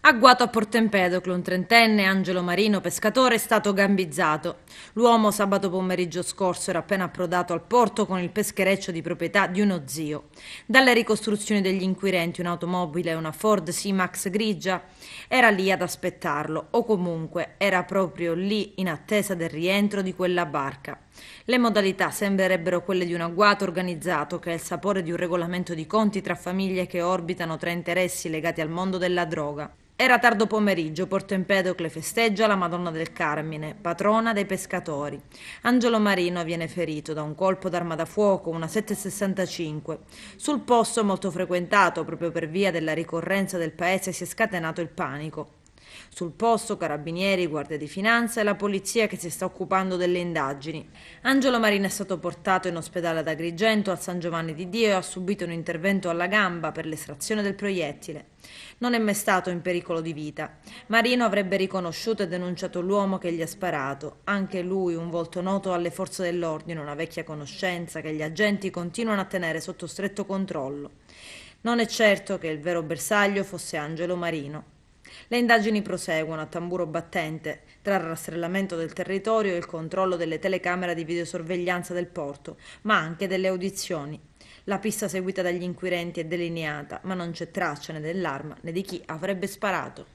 Agguato a Porto Empedocle, un trentenne, Angelo Marino, pescatore, è stato gambizzato. L'uomo sabato pomeriggio scorso era appena approdato al porto con il peschereccio di proprietà di uno zio. Dalle ricostruzioni degli inquirenti, un'automobile, una Ford C-Max grigia, era lì ad aspettarlo, o comunque era proprio lì in attesa del rientro di quella barca. Le modalità sembrerebbero quelle di un agguato organizzato che ha il sapore di un regolamento di conti tra famiglie che orbitano tra interessi legati al mondo della droga. Era tardo pomeriggio, Porto Empedocle festeggia la Madonna del Carmine, patrona dei pescatori. Angelo Marino viene ferito da un colpo d'arma da fuoco, una 7,65. Sul posto molto frequentato, proprio per via della ricorrenza del paese, si è scatenato il panico. Sul posto carabinieri, guardia di finanza e la polizia che si sta occupando delle indagini. Angelo Marino è stato portato in ospedale ad Agrigento, al San Giovanni di Dio, e ha subito un intervento alla gamba per l'estrazione del proiettile. Non è mai stato in pericolo di vita. Marino avrebbe riconosciuto e denunciato l'uomo che gli ha sparato, anche lui un volto noto alle forze dell'ordine, una vecchia conoscenza che gli agenti continuano a tenere sotto stretto controllo. Non è certo che il vero bersaglio fosse Angelo Marino. Le indagini proseguono a tamburo battente tra il rastrellamento del territorio e il controllo delle telecamere di videosorveglianza del porto, ma anche delle audizioni. La pista seguita dagli inquirenti è delineata, ma non c'è traccia né dell'arma né di chi avrebbe sparato.